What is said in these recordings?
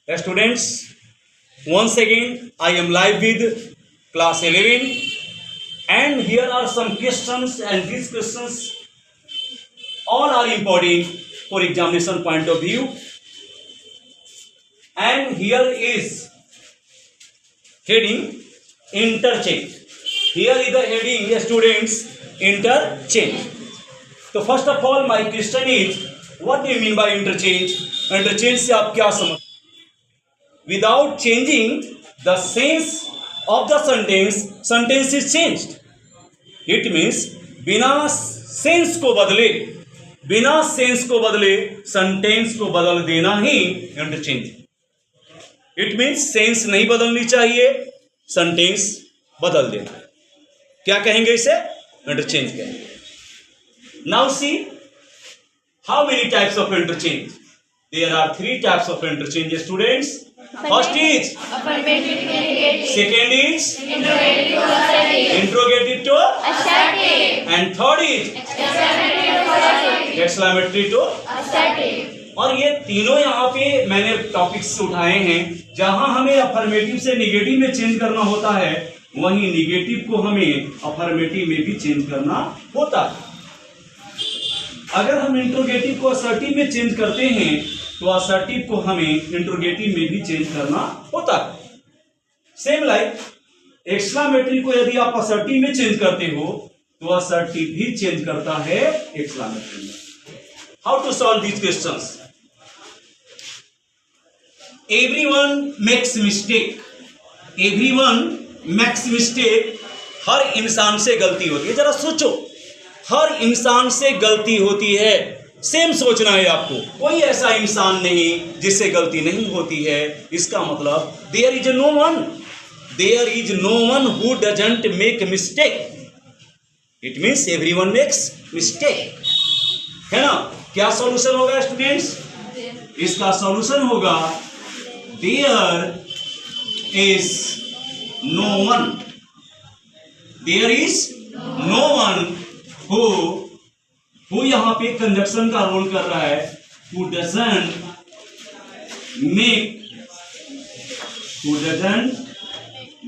Students, once again I am live with class 11 and here are some questions, and these questions all are important for examination point of view. And here is heading interchange. Here is the heading, students, interchange. So first of all my question is, what do you mean by interchange? Interchange से आप क्या समझ? Without changing the sense of the sentence, sentence is changed. It means बिना sense को बदले sentence को बदल देना ही इंटरचेंज. इट मीन्स सेंस नहीं बदलनी चाहिए, सेंटेंस बदल देना. क्या कहेंगे इसे? इंटरचेंज कहेंगे. Now see how many types of interchange. There are 3 types of interchange, students. First is affirmative negative. Second is Interrogative to assertive. interrogative to Assertive. and third is Exclamatory to assertive. exclamatory to. Assertive. और ये तीनों यहाँ पे मैंने topics उठाए हैं. जहां हमें अफर्मेटिव से निगेटिव में चेंज करना होता है, वहीं निगेटिव को हमें अफर्मेटिव में भी चेंज करना होता है. अगर हम इंट्रोगेटिव को असर्टिव में चेंज करते हैं तो असर्टिव को हमें इंट्रोगेटिव में भी चेंज करना होता है. सेम लाइक एक्सक्लामेटरी को यदि आप असर्टिव में चेंज करते हो तो असर्टिव भी चेंज करता है एक्सक्लामेटरी में. How to solve these questions? Everyone makes mistake. Everyone makes mistake. हर इंसान से गलती होती है. जरा सोचो, हर इंसान से गलती होती है. सेम सोचना है आपको. कोई ऐसा इंसान नहीं जिससे गलती नहीं होती है. इसका मतलब there is no one who doesn't make mistake. It means everyone makes mistake, है ना. क्या सॉल्यूशन होगा स्टूडेंट्स? इसका सॉल्यूशन होगा there is no one who यहां पे कंजक्शन का रोल कर रहा है. Who doesn't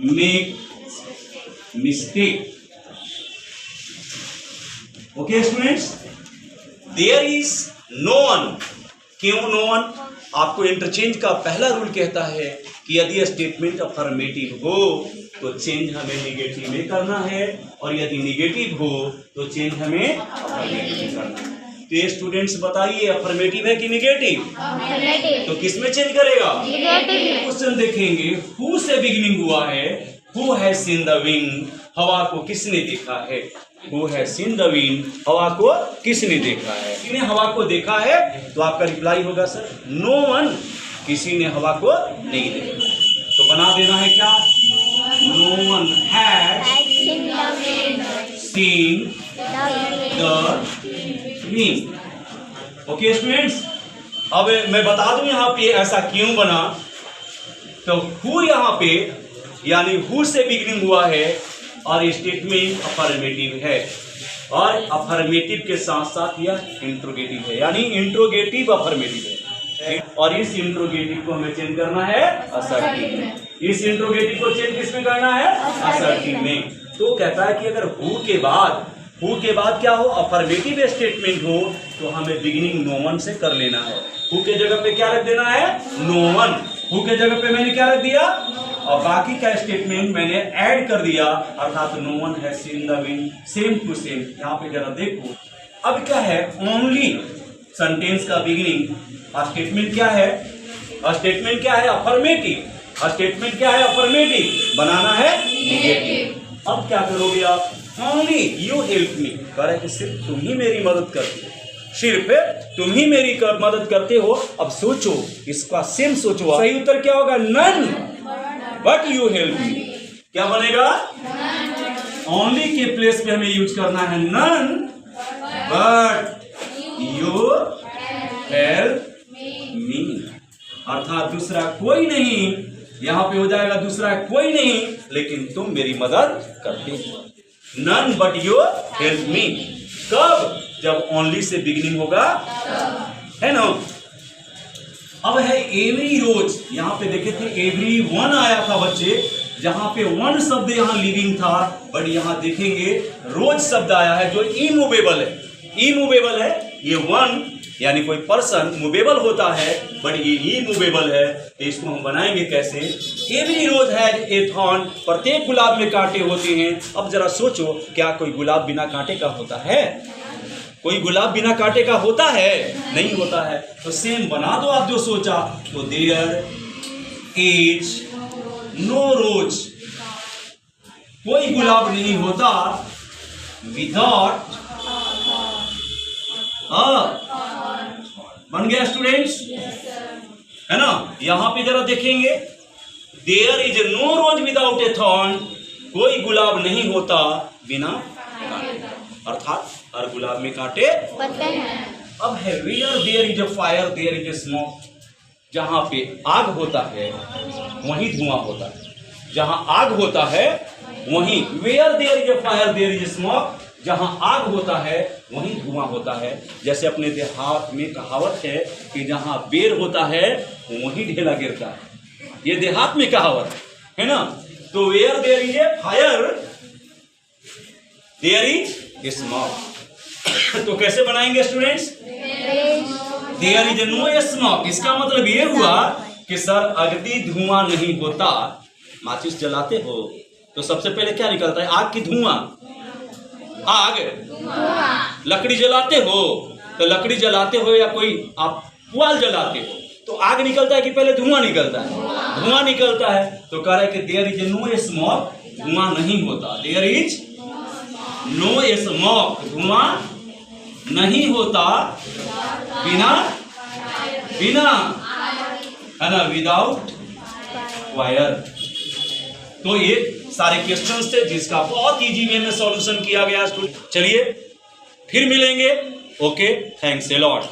make mistake. Okay students, there is no one. क्यों नो वन? आपको इंटरचेंज का पहला रूल कहता है कि यदि स्टेटमेंट अफर्मेटिव हो तो चेंज हमें निगेटिव में करना है, और यदि निगेटिव हो तो चेंज हमें अफर्मेटिव में करना है. तो ये स्टूडेंट्स बताइए, अफर्मेटिव है कि निगेटिव? तो किस में चेंज करेगा? क्वेश्चन देखेंगे. हु से बिगिनिंग हुआ है. Who has seen the wind. हवा को किसने देखा है? Who has seen the wind. हवा को किसने देखा है? किसने हवा को देखा है? तो आपका रिप्लाई होगा सर नो वन. किसी ने हवा को नहीं देखा. तो बना देना है क्या? No one has seen the wind. Okay students, अब मैं बता दूं यहाँ पे ऐसा क्यों बना. तो हु यहाँ पे यानी हु से बिगिनिंग हुआ है और स्टेटमेंट अफर्मेटिव है, और अफर्मेटिव के साथ साथ यह इंट्रोगेटिव है, यानी इंट्रोगेटिव अफर्मेटिव है. और इस इंट्रोगेटिव को हमें चेंज करना है असर्टिव में. इस इंट्रोगेटिव को चेंज किस में करना है? असर्टिव में. तो कहता है कि अगर हु के बाद क्या हो? अफर्मेटिव स्टेटमेंट हो तो हमें बिगिनिंग नो वन से कर लेना है. हु के जगह पे क्या रख देना है? No one. हु के जगह पे मैंने क्या रख दिया? और बाकी का स्टेटमेंट मैंने ऐड कर दिया, अर्थात no one has seen the wind. Same to same. यहाँ पे जरा देखो, अब क्या है? ओनली सेंटेंस का बिगिनिंग स्टेटमेंट क्या है? स्टेटमेंट क्या है? अफर्मेटिव. स्टेटमेंट क्या है? अफर्मेटिव. बनाना है निगेटिव. अब क्या करोगे आप? ओनली यू हेल्प मी. कह रहे कि सिर्फ तुम ही मेरी मदद करते हो, सिर्फ तुम ही मेरी मदद करते हो. अब सोचो, इसका सेम सोचो. सही उत्तर क्या होगा? None but you help me. क्या बनेगा? ओनली के प्लेस पे हमें यूज करना है none but you help me. अर्थात दूसरा कोई नहीं. यहां पे हो जाएगा दूसरा कोई नहीं, लेकिन तुम मेरी मदद करते हो. None but you help me. कब? जब ओनली से बिगिनिंग होगा, है ना. अब है एवरी रोज, यहाँ पे देखे थे एवरी वन आया था बच्चे, जहां पे वन शब्द यहाँ लिविंग था, बट यहाँ देखेंगे रोज शब्द आया है जो इमूवेबल है। इमूवेबल है ये वन, यानी कोई पर्सन मूवेबल होता है बट ये इमूवेबल है, तो इसको हम बनाएंगे कैसे? Every rose has a thorn, प्रत्येक गुलाब में कांटे होते हैं। अब जरा सोचो, क्या कोई गुलाब बिना कांटे का होता है? कोई गुलाब बिना कांटे का होता है? नहीं होता है। तो सेम बना दो आप जो सोचा। तो देयर इज नो रोज, कोई गुलाब नहीं होता विदाउट बन गया स्टूडेंट्स, है ना? यहां पे जरा देखेंगे, there is no rose without a thorn, कोई गुलाब नहीं होता बिना कांटे, अर्थात हर गुलाब में कांटे पत्ते हैं। अब है where there is a fire there is a smoke, जहां पे आग होता है वहीं धुआं होता है। जहां आग होता है वहीं, where there is a fire there is a smoke, जहां आग होता है वहीं धुआं होता है। जैसे अपने देहात में कहावत है कि जहां बेर होता है वहीं ढेला गिरता है, ये देहात में कहावत है ना? तो where there is a fire there is smoke. तो कैसे बनाएंगे students? There is no smoke, इसका मतलब ये हुआ कि सर अगदी धुआं नहीं होता। माचिस जलाते हो तो सबसे पहले क्या निकलता है? आग की धुआं, आग। लकड़ी जलाते हो तो लकड़ी जलाते हो या कोई आप पुआल जलाते हो तो आग निकलता है कि पहले धुआं निकलता है? धुआं निकलता है। तो कह रहा है कि देयर इज नो स्मोक, धुआं नहीं होता। देयर इज नो स्मोक, धुआं नहीं होता बिना है ना, विदाउट वायर। तो ये सारे क्वेश्चंस थे जिसका बहुत इजी वे में सॉल्यूशन किया गया। चलिए फिर मिलेंगे। Okay, thanks a lot.